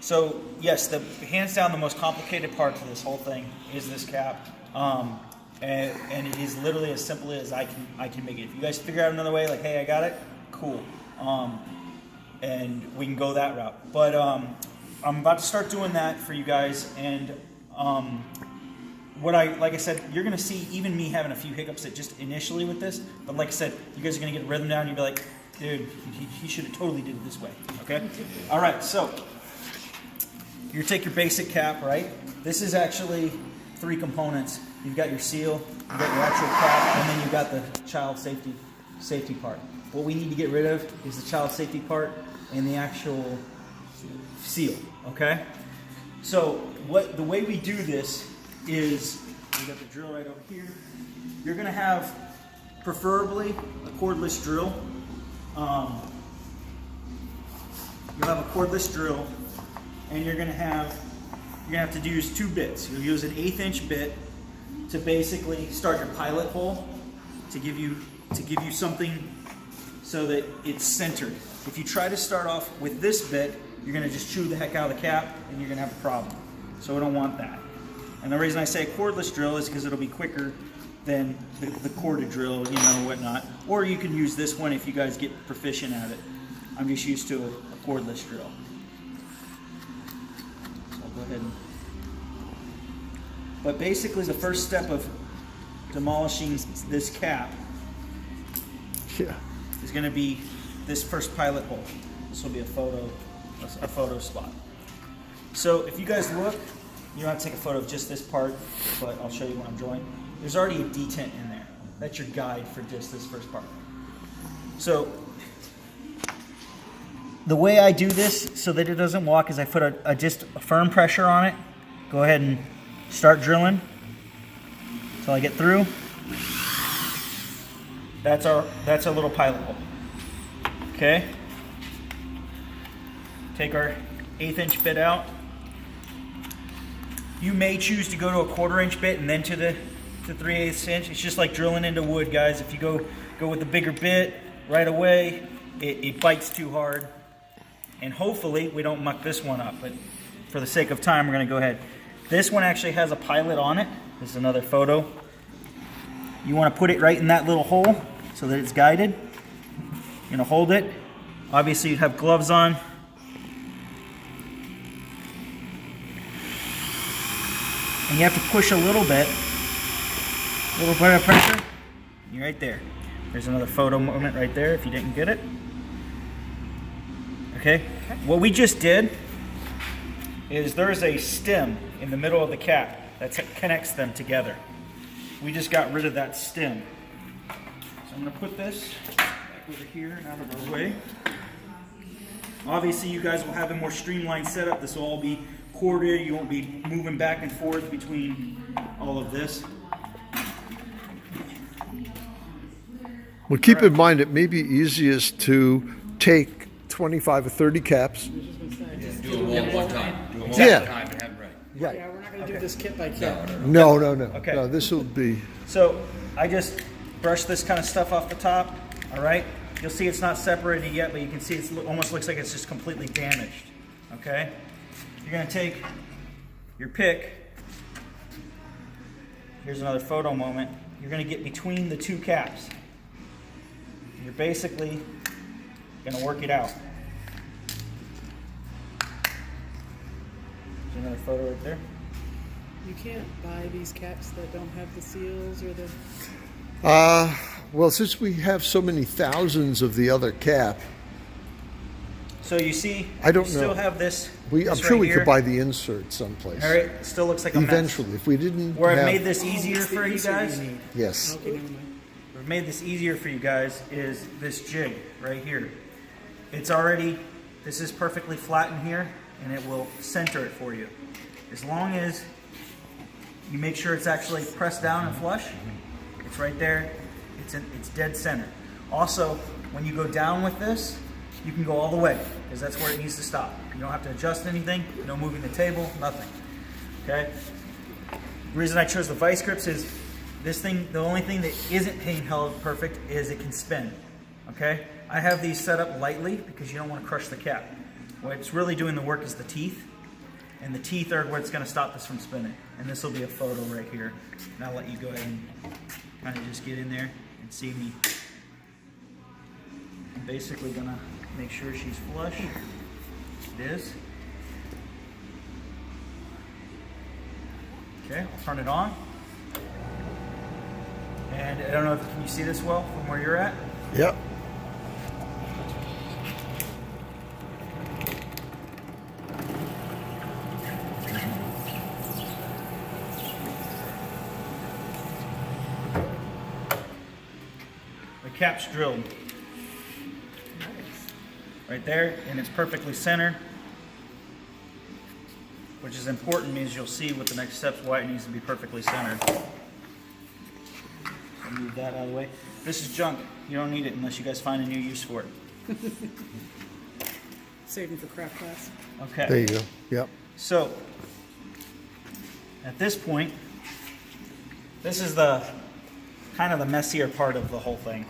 So yes, the hands down the most complicated part to this whole thing is this cap, and it is literally as simple as I can make it. If you guys figure out another way, like hey, I got it, cool, and we can go that route. But I'm about to start doing that for you guys, and like I said, you're gonna see even me having a few hiccups at just initially with this, but like I said, you guys are gonna get rhythm down. You'll be like, dude, he should have totally did it this way. Okay. All right, so. You take your basic cap, right? This is actually 3 components. You've got your seal, you've got your actual cap, and then you've got the child safety part. What we need to get rid of is the child safety part and the actual seal, okay? So the way we do this is, we got the drill right over here. You're gonna have, preferably, a cordless drill. You'll have a cordless drill, and you're gonna have to use 2 bits. You'll use an 1/8 inch bit to basically start your pilot hole, to give you something so that it's centered. If you try to start off with this bit, you're gonna just chew the heck out of the cap and you're gonna have a problem. So we don't want that. And the reason I say a cordless drill is because it'll be quicker than the corded drill, you know, whatnot. Or you can use this one if you guys get proficient at it. I'm just used to a cordless drill. Go ahead. But basically the first step of demolishing this cap is going to be this first pilot hole. This will be a photo spot. So if you guys look, you don't have to take a photo of just this part, but I'll show you what I'm drawing. There's already a detent in there. That's your guide for just this first part. So the way I do this so that it doesn't walk is I put just a firm pressure on it. Go ahead and start drilling until I get through. That's our little pilot hole. Okay. Take our 1/8 inch bit out. You may choose to go to a 1/4 inch bit and then to the 3/8 inch. It's just like drilling into wood, guys. If you go with a bigger bit right away, it bites too hard. And hopefully we don't muck this one up, but for the sake of time, we're gonna go ahead. This one actually has a pilot on it. This is another photo. You wanna put it right in that little hole so that it's guided. You're gonna hold it. Obviously you'd have gloves on. And you have to push a little bit of pressure. You're right there. There's another photo moment right there if you didn't get it. Okay, what we just did is there's a stem in the middle of the cap that connects them together. We just got rid of that stem. So I'm going to put this back over here and out of our way. Obviously you guys will have a more streamlined setup. This will all be corded. You won't be moving back and forth between all of this. Well, keep in mind it may be easiest to take 25 or 30 caps. Do it one time. Do it one Yeah. time and have it ready. Right. Yeah, we're not going to do this kit by kit. No. Okay. No, this will be. So I just brushed this kind of stuff off the top. All right. You'll see it's not separated yet, but you can see it almost looks like it's just completely damaged. Okay. You're going to take your pick. Here's another photo moment. You're going to get between the 2 caps. You're basically going to work it out. There's another photo right there. You can't buy these caps that don't have the seals or the... Well, since we have so many thousands of the other cap, So you see, I don't you still know. have this. I'm this sure right we here. could buy the insert someplace. All right, it still looks like a mess. Eventually, if we didn't Where I've have, made this easier for you guys, yes. Okay, never mind. where I've made this easier for you guys is this jig right here. It's already, this is perfectly flat in here, and it will center it for you. As long as you make sure it's actually pressed down and flush, it's right there. It's dead center. Also, when you go down with this, you can go all the way, because that's where it needs to stop. You don't have to adjust anything, no moving the table, nothing. Okay? The reason I chose the vice grips is this thing, the only thing that isn't paint held perfect is it can spin. Okay? I have these set up lightly because you don't want to crush the cap. What's really doing the work is the teeth. And the teeth are what's going to stop this from spinning. And this will be a photo right here. And I'll let you go ahead and kind of just get in there and see me. I'm basically going to make sure she's flush. It is. Okay, I'll turn it on. And I don't know if can you see this well from where you're at? Yep. The cap's drilled. Right there, and it's perfectly centered. Which is important, means you'll see with the next steps why it needs to be perfectly centered. I'll move that out of the way. This is junk. You don't need it unless you guys find a new use for it. Saving for craft class. Okay. There you go. Yep. So, at this point, this is the kind of the messier part of the whole thing.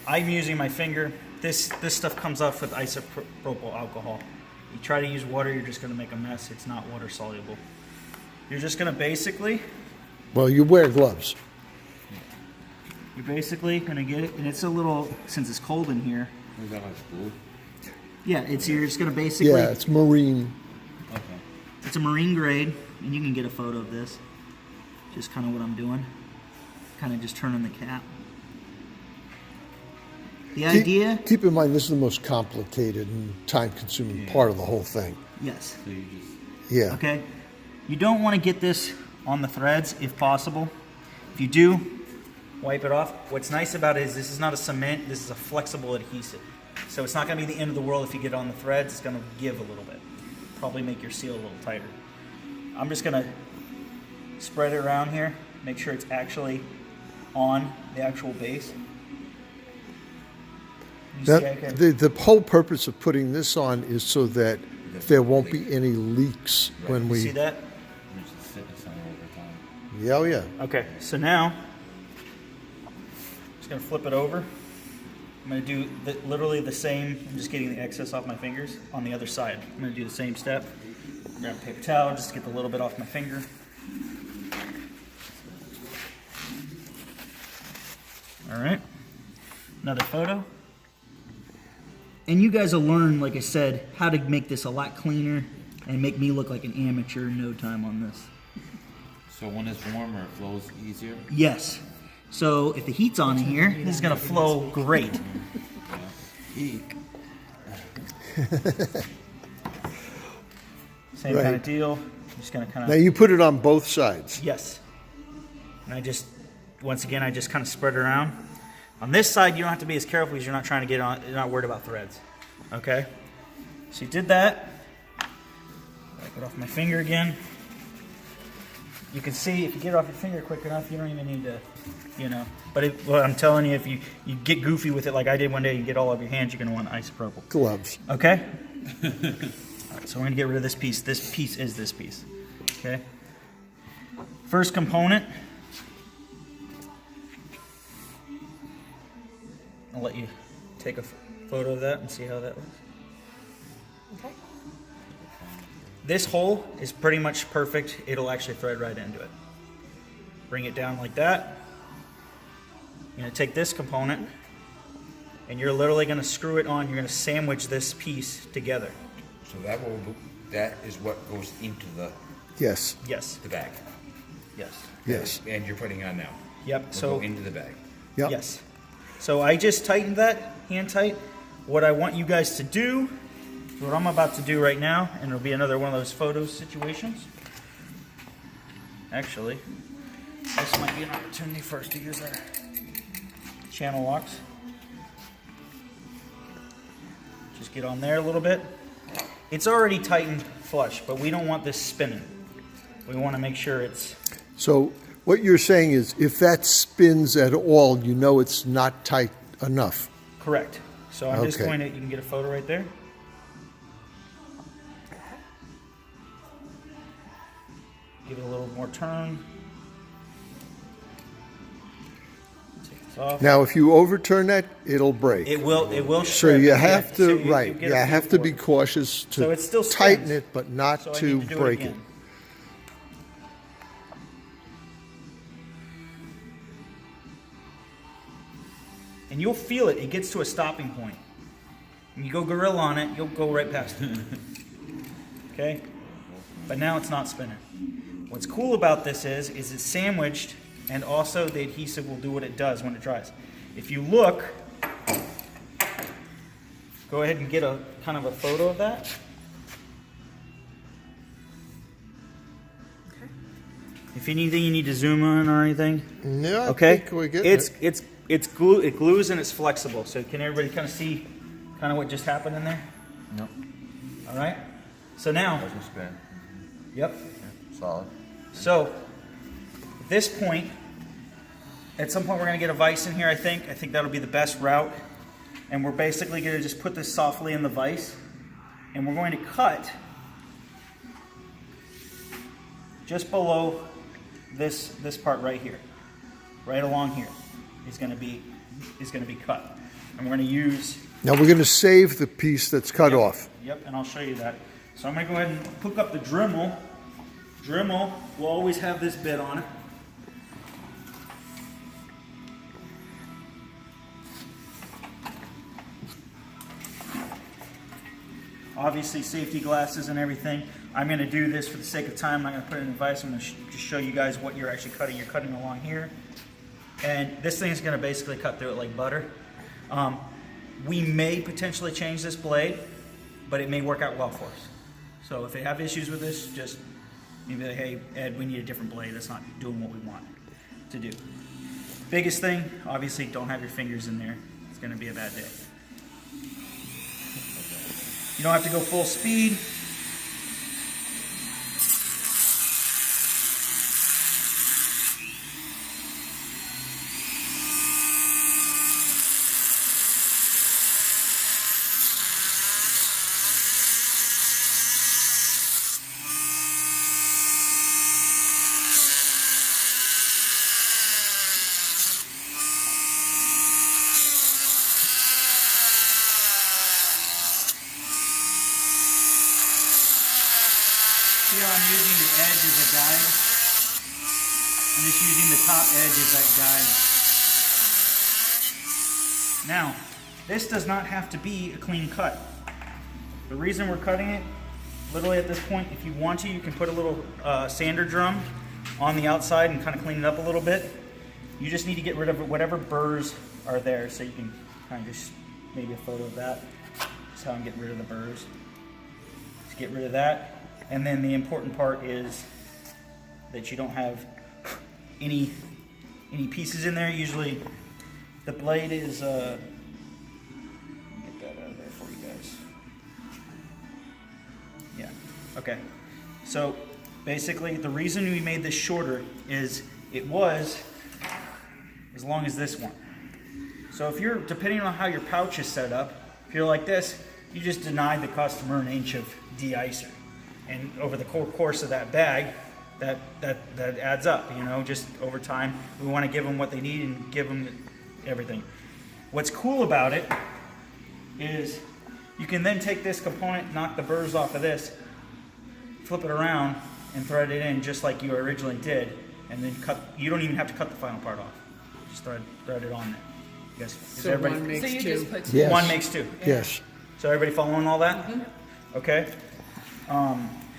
I'm using my finger. This stuff comes off with isopropyl alcohol. You try to use water, you're just going to make a mess. It's not water soluble. You're just going to basically, Well, you wear gloves. you're basically going to get it, and it's a little, since it's cold in here. Is that like blue? Yeah, you're just going to basically. Yeah, it's marine. Okay. It's a marine grade, and you can get a photo of this. Just kind of what I'm doing. Kind of just turning the cap. The idea, Keep in mind, this is the most complicated and time-consuming part of the whole thing. yes. So you just Yeah. Okay. You don't want to get this on the threads if possible. If you do, wipe it off. What's nice about it is this is not a cement, this is a flexible adhesive. So it's not going to be the end of the world if you get it on the threads. It's going to give a little bit. Probably make your seal a little tighter. I'm just going to spread it around here, make sure it's actually on the actual base. You see I can- The whole purpose of putting this on is so that there won't be any leaks when we. see that? just sit in center over time. Yeah, oh yeah. Okay, so now I'm just gonna flip it over. I'm gonna do literally the same. I'm just getting the excess off my fingers on the other side. I'm gonna do the same step. Grab a paper towel just to get the little bit off my finger. All right, another photo. And you guys will learn, like I said, how to make this a lot cleaner and make me look like an amateur in no time on this. So when it's warmer, it flows easier. Yes. So if the heat's on in here, this is gonna flow great. Eek. Same Right. kind of deal. I'm just gonna kind Now of, you put it on both sides. yes. And I just, once again, I just kind of spread it around. On this side, you don't have to be as careful because you're not trying to get on, you're not worried about threads. Okay? So you did that. Wipe it off my finger again. You can see if you get it off your finger quick enough, you don't even need to, you know. But well, I'm telling you, if you get goofy with it like I did one day, you get all over your hands, you're going to want isopropyl. Gloves. Okay? All right, so we're going to get rid of this piece. This piece is this piece. Okay? First component. I'll let you take a photo of that and see how that looks. Okay. This hole is pretty much perfect. It'll actually thread right into it. Bring it down like that. You're going to take this component and you're literally going to screw it on. You're going to sandwich this piece together. So that is what goes into Yes. Yes. the bag. Yes. Yes. And you're putting on now. Yep. Will So go into the bag. Yep. yes. So I just tightened that, hand tight. What I want you guys to do, what I'm about to do right now, and it'll be another one of those photo situations. Actually, this might be an opportunity for us to use our channel locks. Just get on there a little bit. It's already tightened flush, but we don't want this spinning. We want to make sure it's So what you're saying is if that spins at all, you know it's not tight enough. correct. So I'm just Okay. going to, you can get a photo right there. Give it a little more turn. Take this Soft. Now, if you overturn that, it'll break. It will So strip. you Yeah, have so to, you right, get you a have feel to for be it. cautious So to it still tighten spins. it, but not So I to need to do break it. again. And you'll feel it. It gets to a stopping point. When you go gorilla on it, you'll go right past it. Okay? But now it's not spinning. What's cool about this is it's sandwiched, and also the adhesive will do what it does when it dries. If you look, go ahead and get a kind of a photo of that. If anything you need to zoom in or anything. Yeah, I Okay? think we're getting it. It's glue. It glues and it's flexible. So can everybody kind of see kind of what just happened in there? Nope. All right. So now, Doesn't spin. yep. Solid. So at this point, at some point we're going to get a vise in here. I think that'll be the best route. And we're basically going to just put this softly in the vise, and we're going to cut just below this part right here, right along here is going to be cut, and we're going to use. Now, we're going to save the piece that's cut off. Yep, and I'll show you that. So I'm going to go ahead and hook up the Dremel. Dremel will always have this bit on it. Obviously, safety glasses and everything. I'm going to do this for the sake of time. I'm not going to put it in the vise. I'm going to just show you guys what you're actually cutting. You're cutting along here. And this thing is going to basically cut through it like butter. We may potentially change this blade, but it may work out well for us. So if they have issues with this, just maybe like, hey, Ed, we need a different blade. That's not doing what we want to do. Biggest thing, obviously, don't have your fingers in there. It's going to be a bad day. You don't have to go full speed. Here I'm using the edge as a guide. I'm just using the top edge as that guide. Now, this does not have to be a clean cut. The reason we're cutting it, literally at this point, if you want to, you can put a little sander drum on the outside and kind of clean it up a little bit. You just need to get rid of whatever burrs are there, so you can kind of just maybe a photo of that. That's how I'm getting rid of the burrs. Just get rid of that. And then the important part is that you don't have any pieces in there. Usually the blade is, get that out of there for you guys. Yeah, okay. So basically the reason we made this shorter is it was as long as this one. So if you're, depending on how your pouch is set up, if you're like this, you just denied the customer an inch of de-icer. And over the course of that bag, that adds up, you know, just over time. We want to give them what they need and give them everything. What's cool about it is you can then take this component, knock the burrs off of this, flip it around, and thread it in just like you originally did, and then cut. You don't even have to cut the final part off. Just thread it on there. Yes. So one makes So you two. just put two. Yes. One makes two. Yes. So everybody following all that? Okay.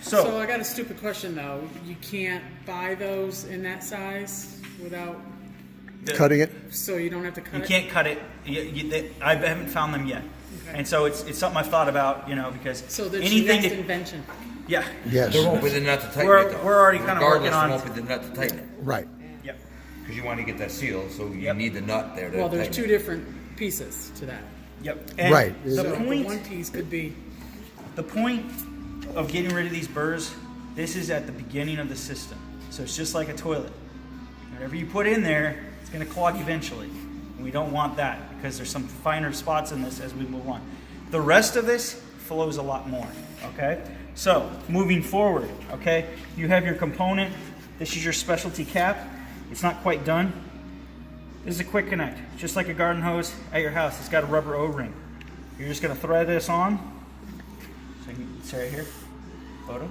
So I got a stupid question though. You can't buy those in that size without, Cutting it? so you don't have to cut You it? can't cut it. I haven't found them yet, Okay. and so it's something I've thought about. You know, because So that's your anything. next invention. Yeah. Yes. There won't be the nut to tighten We're- it though. we're already kinda working on- Regardless, there won't be the nut to tighten it. Right. Yep. Because you want to get that seal, so you Yep. need the nut there to Well, there's tighten two it. different pieces to that. Yep. And Right. The So the point. one piece could be, The point of getting rid of these burrs. This is at the beginning of the system, so it's just like a toilet. Whatever you put in there, it's going to clog eventually. And we don't want that because there's some finer spots in this as we move on. The rest of this flows a lot more. Okay. So moving forward, okay, you have your component. This is your specialty cap. It's not quite done. This is a quick connect, just like a garden hose at your house. It's got a rubber O-ring. You're just gonna thread this on. So it's right here, photo.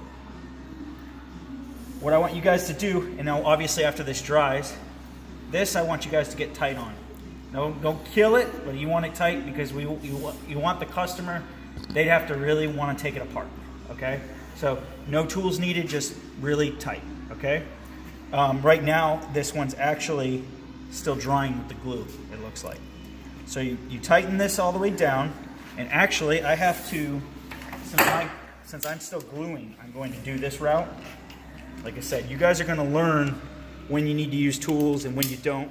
What I want you guys to do, and now obviously after this dries, this I want you guys to get tight on. No, don't kill it, but you want it tight because you want the customer, they'd have to really want to take it apart, okay? So no tools needed, just really tight, okay? Right now, this one's actually still drying with the glue, it looks like. So you tighten this all the way down, and actually I have to, since I'm still gluing, I'm going to do this route. Like I said, you guys are going to learn when you need to use tools and when you don't.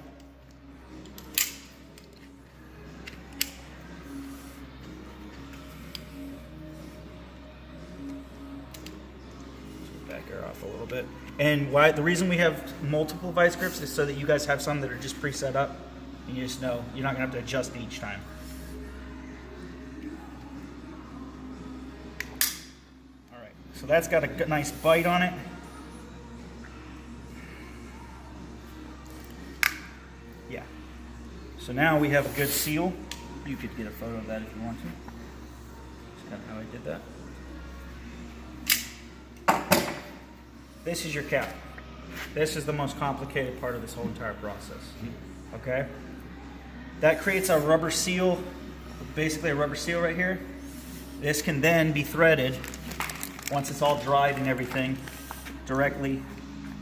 Back her off a little bit. And why the reason we have multiple vice grips is so that you guys have some that are just pre-set up, and you just know you're not going to have to adjust each time. All right, so that's got a nice bite on it. Yeah. So now we have a good seal. You could get a photo of that if you want to. That's kind of how I did that. This is your cap. This is the most complicated part of this whole entire process. Okay? That creates a rubber seal, basically a rubber seal right here. This can then be threaded, once it's all dried and everything, directly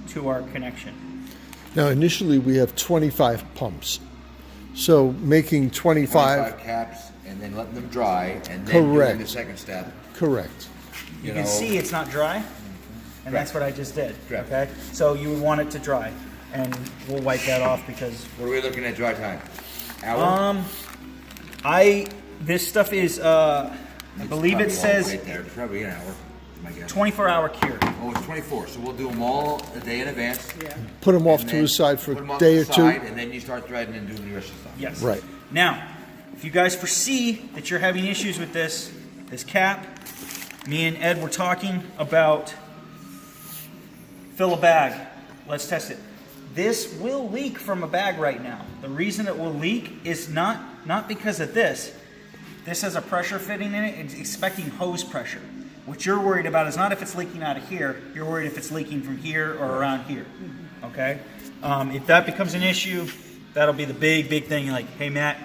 to our connection. Now, initially, we have 25 pumps. So making 25... caps and then letting them dry and then doing the second step. Correct. You can see it's not dry, and that's what I just did. Correct. Okay? So you would want it to dry, and we'll wipe that off because... What are we looking at dry time? Hour? This stuff is, I believe it says right there. It's probably an hour, my guess. 24-hour cure. Oh, it's 24. So we'll do them all a day in advance. Yeah. Put them off And to then the side for put 'em a off day to or the two. side, and then you start threading and doing the rest of the stuff. Yes. Right. Now, if you guys foresee that you're having issues with this cap, me and Ed were talking about fill a bag. Let's test it. This will leak from a bag right now. The reason it will leak is not because of this. This has a pressure fitting in it. It's expecting hose pressure. What you're worried about is not if it's leaking out of here. You're worried if it's leaking from here or around here. Okay? If that becomes an issue, that'll be the big thing. Like, hey Matt,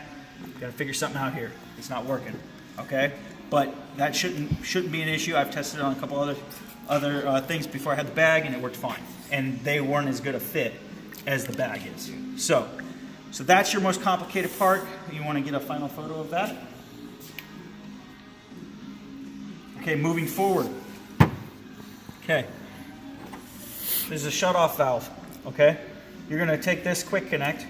got to figure something out here. It's not working. Okay? But that shouldn't be an issue. I've tested it on a couple other things before I had the bag, and it worked fine. And they weren't as good a fit as the bag is. So that's your most complicated part. You want to get a final photo of that? Okay, moving forward. Okay. There's a shut-off valve, okay? You're going to take this quick connect.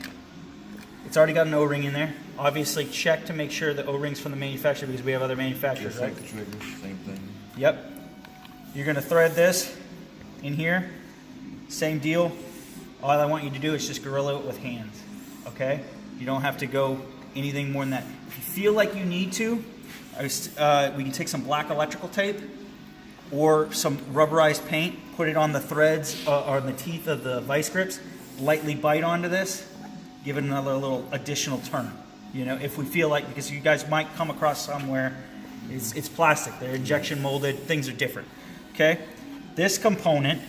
It's already got an O-ring in there. Obviously, check to make sure the O-ring's from the manufacturer because we have other manufacturers, Just right? like the triggers, same thing. Yep. You're going to thread this in here. Same deal. All I want you to do is just gorilla it with hands, okay? You don't have to go anything more than that. If you feel like you need to, we can take some black electrical tape or some rubberized paint, put it on the threads or the teeth of the vice grips, lightly bite onto this, give it another little additional turn. You know, if we feel like, because you guys might come across somewhere, it's plastic, they're injection molded, things are different, okay? This component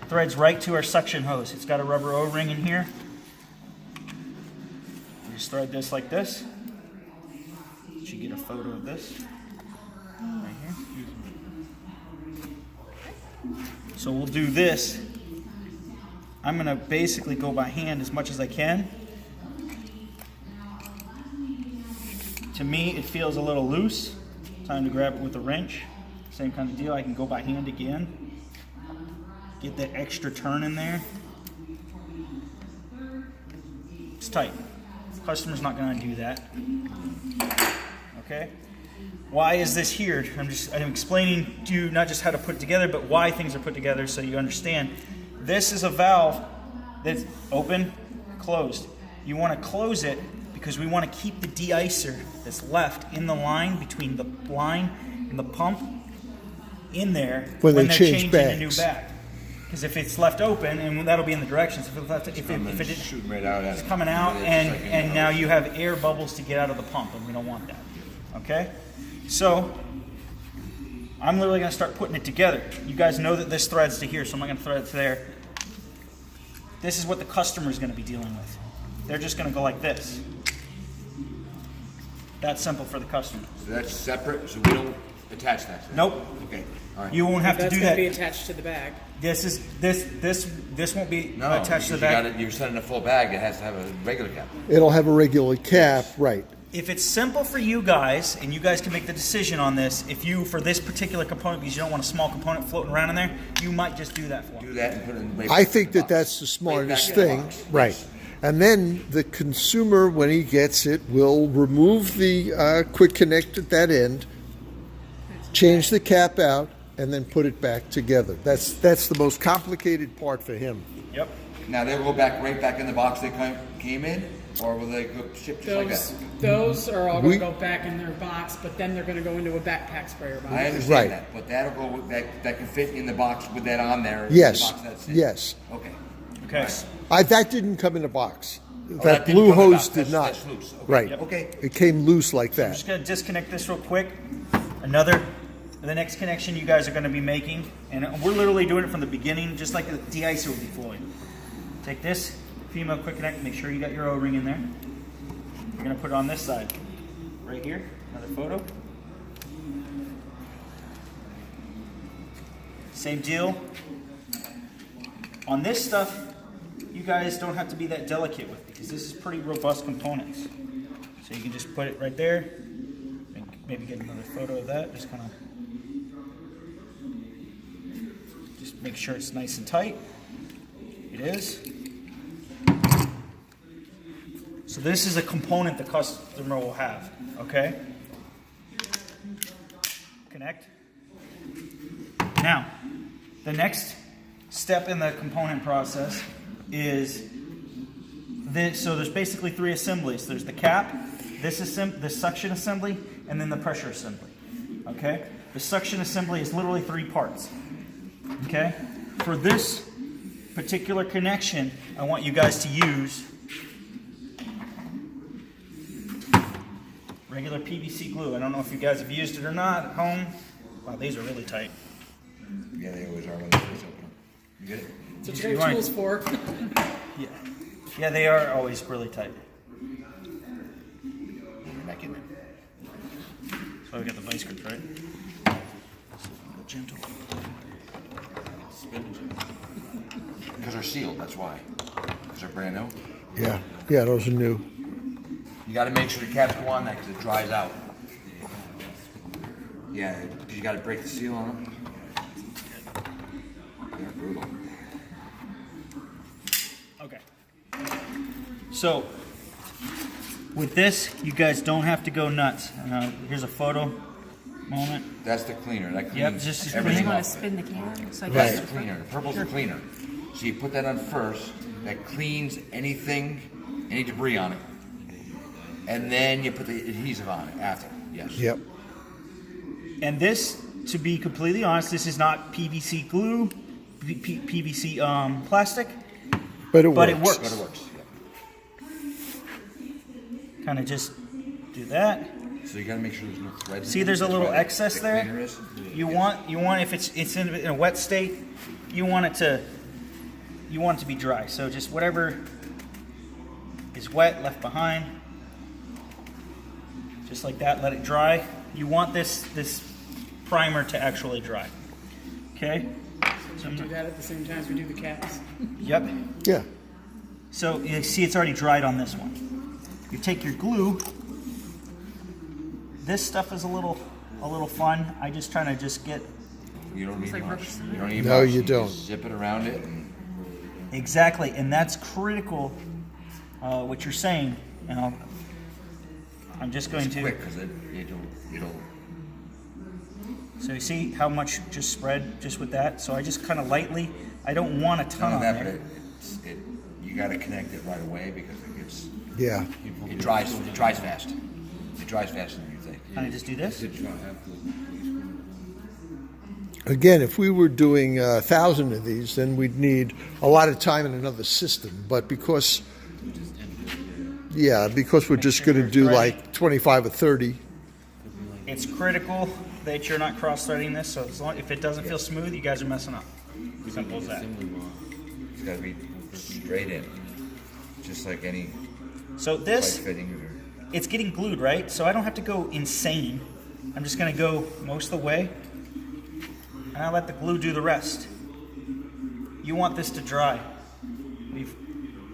threads right to our suction hose. It's got a rubber O-ring in here. You just thread this like this. You should get a photo of this right here. So we'll do this. I'm going to basically go by hand as much as I can. To me, it feels a little loose. Time to grab it with a wrench. Same kind of deal. I can go by hand again. Get that extra turn in there. It's tight. Customer's not going to do that. Okay? Why is this here? I'm explaining to you not just how to put it together, but why things are put together so you understand. This is a valve that's open, closed. You want to close it because we want to keep the de-icer that's left in the line between the line and the pump in there When they they're change changing a new bags. bag. Because if it's left open, and that'll be in the directions. If it is Shooting right out at it's it. coming out, It's and like, and now you have air bubbles to get out of the pump, and we don't want that. Okay, so I'm literally going to start putting it together. You guys know that this threads to here, so I'm not going to thread it to there. This is what the customer is going to be dealing with. They're just going to go like this. That's simple for the customer. So that's separate, so we don't attach that. Nope. Okay, all right. You won't have to That's do gonna that. be attached to the bag. This won't be No, attached to the because back. you're sending a full bag, it has to have a regular cap. It'll have a regular cap, right. If it's simple for you guys, and you guys can make the decision on this, if you, for this particular component, because you don't want a small component floating around in there, you might just do that for them. Do that and put it in. Right I back think in the that box. that's the Right back smartest in the thing, box. right. And then the consumer, when he gets it, will remove the quick connect at that end, change the cap out, and then put it back together. That's the most complicated part for him. Yep. Now they'll go back right back in the box they came in, or will they go ship just like that? Those are all We- gonna go back in their box, but then they're gonna go into a backpack sprayer box. I understand Right. that, but that'll go with that can fit in the box with that on there. in Yes, the box that's in. yes. Okay. Okay. That didn't come in a box. that That didn't blue come in a hose box. did That's- not. that's loose. Okay. Right. Yep. Okay. It came loose like I'm that. just going to disconnect this real quick. The next connection you guys are going to be making, and we're literally doing it from the beginning, just like the de-icer would be flowing. Take this female quick connect, make sure you got your O-ring in there. You're going to put it on this side, right here, another photo. Same deal. On this stuff, you guys don't have to be that delicate with, because this is pretty robust components. So you can just put it right there, and maybe get another photo of that, just kind of make sure it's nice and tight. It is. So this is a component the customer will have, okay? Connect. Now, the next step in the component process is this. So there's basically three assemblies. There's the cap, this suction assembly, and then the pressure assembly, okay? The suction assembly is literally three parts. Okay, for this particular connection, I want you guys to use regular PVC glue. I don't know if you guys have used it or not at home. Wow, these are really tight. Yeah, they always are when they first open them. You get it? That's what you got tools for. Yeah, they are always really tight. You're not getting it. So we got the vice grips, right? Gentle. Because they're sealed, that's why. Because they're brand new. Yeah, yeah, those are new. You got to make sure the caps go on that because it dries out. Yeah, because you got to break the seal on them. They're brutal. Okay. So with this, you guys don't have to go nuts. Here's a photo moment. That's the cleaner. That cleans Yep, just You everything want off. to spin the can? So I That's guess the cleaner. The purple's the cleaner. So you put that on first. That cleans anything, any debris on it. And then you put the adhesive on it after. Yes. Yep. And this, to be completely honest, this is not PVC glue, PVC plastic, But it works. but it works. But it works. Yeah. Kind of just do that. So you got to make sure there's no threads. See, in it. there's a That's little why excess the there. cleaner is. You want if it's in a wet state, you want it to be dry. So just whatever is wet left behind, just like that. Let it dry. You want this primer to actually dry. Okay. So Do that at the same time as we do the caps. yep. Yeah. So you see, it's already dried on this one. You take your glue. This stuff is a little fun. I just trying to just get You don't need like much. rubber cement. You don't need No, much. you don't. Just zip it around it. And exactly, and that's critical. What you're saying, and I'm just going it's to. quick because it'll. So you see how much just spread just with that. So I just kind of lightly. I don't want a ton None on of that, there. but you got to connect it right away because it gets. Yeah. It dries fast. It dries faster than you think. Kind of just do this. Again, if we were doing 1,000 of these, then we'd need a lot of time in another system. But because we're just going to do like 25 or 30. It's critical that you're not cross-threading this, so if it doesn't feel smooth, you guys are messing up. Simple as that. It's got to be straight in, just like any So pipe this, fitting. it's getting glued, right? So I don't have to go insane. I'm just going to go most of the way, and I let the glue do the rest. You want this to dry.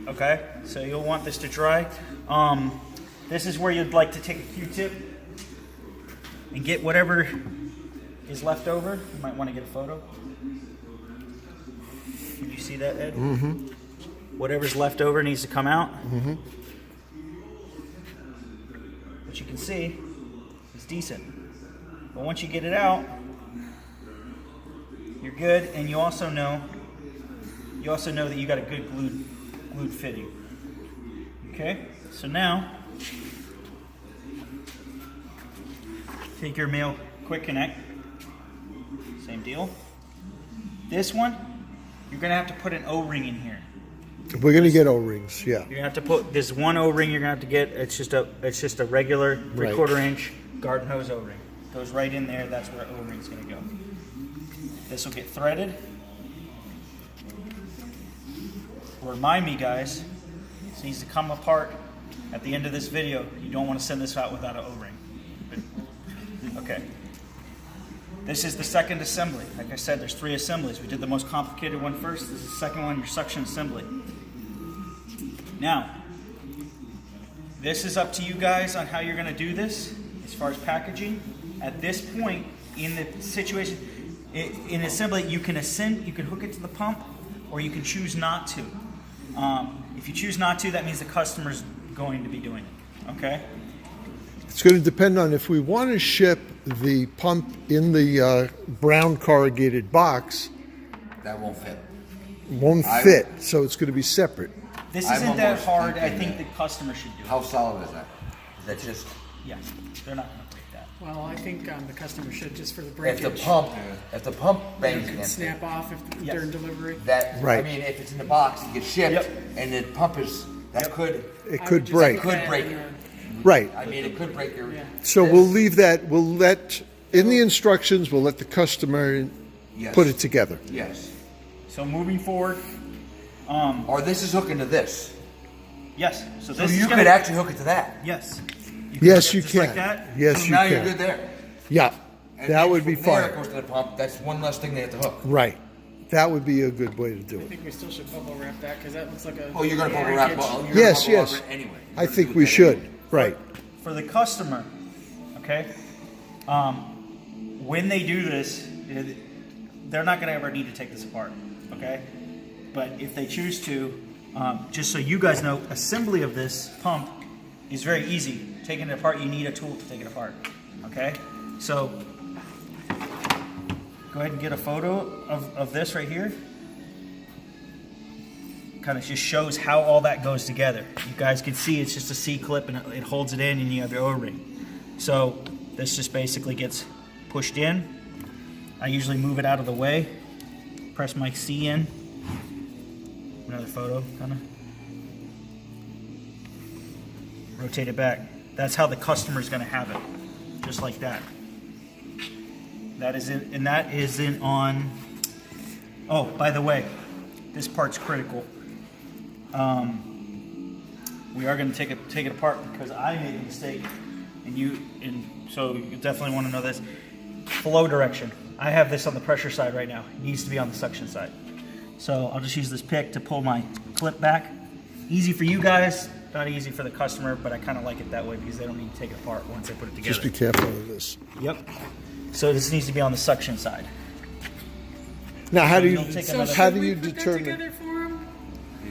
Okay, so you'll want this to dry. This is where you'd like to take a Q-tip and get whatever is left over. You might want to get a photo. Can you see that, Ed? Mm-hmm. Whatever's left over needs to come out. Mm-hmm. What you can see is decent. But once you get it out, you're good, and you also know that you got a good glued fitting. Okay, so now take your male quick connect. Same deal. This one, you're gonna have to put an O-ring in here. We're going to get O-rings, yeah. You're gonna have to put this one O-ring. You're gonna have to get. It's just a regular 3/4 inch garden hose O-ring. Goes right in there. That's where O-ring's gonna go. This will get threaded. Remind me, guys. This needs to come apart at the end of this video. You don't want to send this out without an O-ring. Okay. This is the second assembly. Like I said, there's 3 assemblies. We did the most complicated one first. This is the second one, your suction assembly. Now, this is up to you guys on how you're going to do this as far as packaging. At this point in the situation, in assembly, you can hook it to the pump, or you can choose not to. If you choose not to, that means the customer's going to be doing it. Okay? It's going to depend on if we want to ship the pump in the brown corrugated box, That won't fit. won't fit, so it's going to be separate. This I'm isn't that almost hard. I thinking think the customer should do it. How solid is that? Is that just Yeah, they're not going to break that. Well, I think the customer should, just for the if breakage. the pump It bangs could against snap it? off Yes. during delivery. That Right. I mean, if it's in the box, it gets shipped, Yep. and the pump is that Yep. could It I could would just break. put Could that break in it. Right. I mean, it could break your. Yeah. So we'll leave that, in the instructions, we'll let the customer Yes. put it together. Yes. So moving forward, Or this is hooking to this. yes. So So this is you gonna, could actually hook it to that. yes. Yes, hook it you just can. Like that. Yes, So you now can. you're good there. Yeah, And that then would be from there, fine. it goes to the pump. That's one less thing they have to hook. Right. That would be a good way to do I it. think we still should bubble wrap that, because that looks like a. Oh, you're gonna bubble wrap. breakage. You're gonna Yes, bubble yes. wrap it anyway. You're I gonna think do we that should. anyway. Right. For the customer, okay, when they do this, they're not going to ever need to take this apart, okay? But if they choose to, just so you guys know, assembly of this pump is very easy. Taking it apart, you need a tool to take it apart, okay? So go ahead and get a photo of this right here. Kind of just shows how all that goes together. You guys can see it's just a C-clip and it holds it in, and you have your O-ring. So this just basically gets pushed in. I usually move it out of the way, press my C in. Another photo, kind of. Rotate it back. That's how the customer's going to have it, just like that. That is it, and that isn't on. Oh, by the way, this part's critical. We are going to take it apart because I made a mistake, and so you definitely want to know this. Flow direction. I have this on the pressure side right now. It needs to be on the suction side. So I'll just use this pick to pull my clip back. Easy for you guys, not easy for the customer, but I kind of like it that way because they don't need to take it apart once they put it together. Just be careful of this. Yep. So this needs to be on the suction side. Now, how do you, You'll take So another- how should do we you put that determine? together for 'em?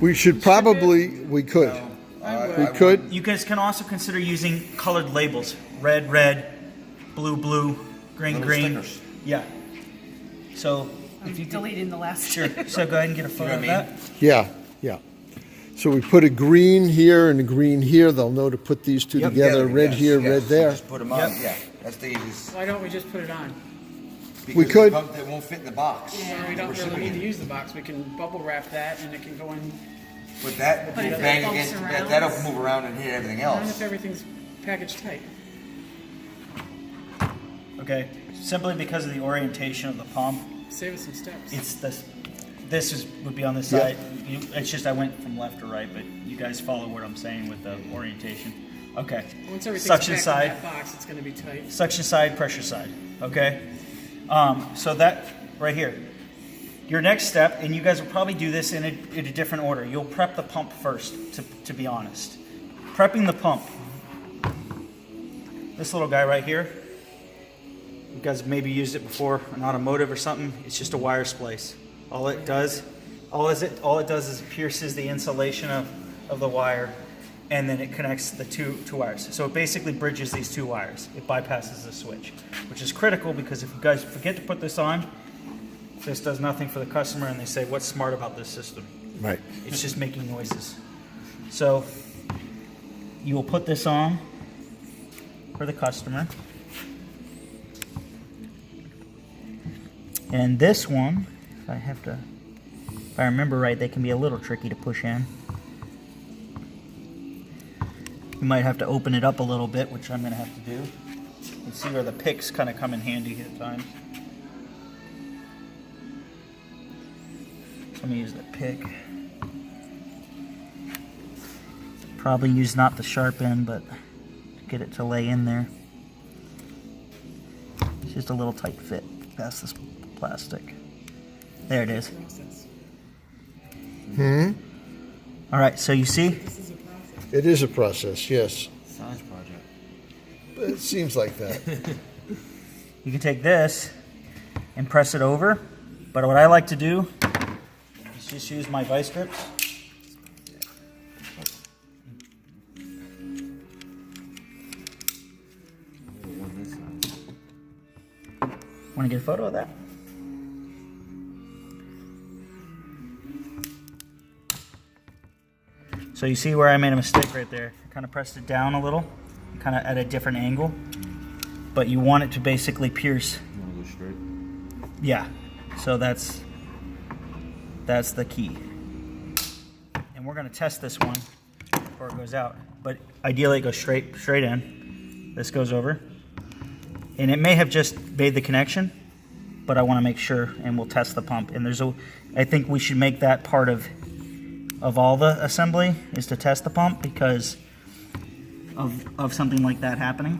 We should probably, we could. We could. You guys can also consider using colored labels. Red, red, blue, blue, green, Little green. stickers. Yeah. So if you Deleting the last. sure. So go ahead and get a photo what I of mean? that. Yeah, yeah. So we put a green here and a green here. They'll know to put these two Yep. together. Red Yes, here, yes. red there. Just put them on. Yep. Yeah, that's the easiest. Why don't we just put it on? Because could. the pump that won't fit in the box. So we that don't we're really shipping need to in. use the box. We can bubble wrap that, and it can go in. But that, But you if it bang bumps against, around- that'll move around and hit everything Not else. if everything's packaged tight. Okay, simply because of the orientation of the pump, Save us some steps. it's this. This would be on this Yeah. side. It's just I went from left to right, but you guys follow what I'm saying with the orientation. Okay. Once everything's Suction packed side. in that box, it's going to be tight. Suction side, pressure side. Okay. So that right here. Your next step, and you guys will probably do this in a different order. You'll prep the pump first, to be honest. Prepping the pump. This little guy right here. You guys maybe used it before, an automotive or something. It's just a wire splice. All it does is it pierces the insulation of the wire, and then it connects the two wires. So it basically bridges these two wires. It bypasses the switch, which is critical because if you guys forget to put this on, this does nothing for the customer, and they say, "What's smart about this system?" Right. It's just making noises. So you will put this on for the customer. And this one, if I remember right, they can be a little tricky to push in. You might have to open it up a little bit, which I'm going to have to do. You can see where the picks kind of come in handy at times. So let me use the pick. Probably use not the sharp end, but get it to lay in there. It's just a little tight fit past this plastic. There it is. All right, so you see? It is a process, yes. Science project. But it seems like that. You can take this and press it over, but what I like to do is just use my vice grips. One this side. Want to get a photo of that? So you see where I made a mistake right there. I kind of pressed it down a little, kind of at a different angle, but you want it to basically pierce. You want to go straight? Yeah, so that's the key. And we're gonna test this one before it goes out. But ideally it goes straight in. This goes over. And it may have just made the connection, but I wanna make sure, and we'll test the pump. And I think we should make that part of all the assembly, is to test the pump because of something like that happening.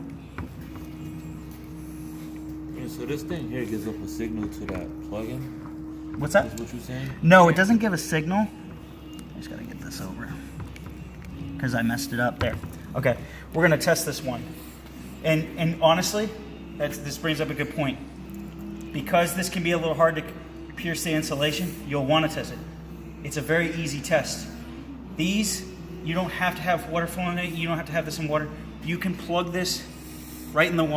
Yeah, so this thing here gives up a signal to that plug-in. What's that? Is what you're saying? No, it doesn't give a signal. I just gotta get this over because I messed it up there. Okay, we're gonna test this one, and honestly, this brings up a good point. Because this can be a little hard to pierce the insulation, you'll want to test it. It's a very easy test. These, you don't have to have water flowing in it. You don't have to have this in water. You can plug this right in the wall.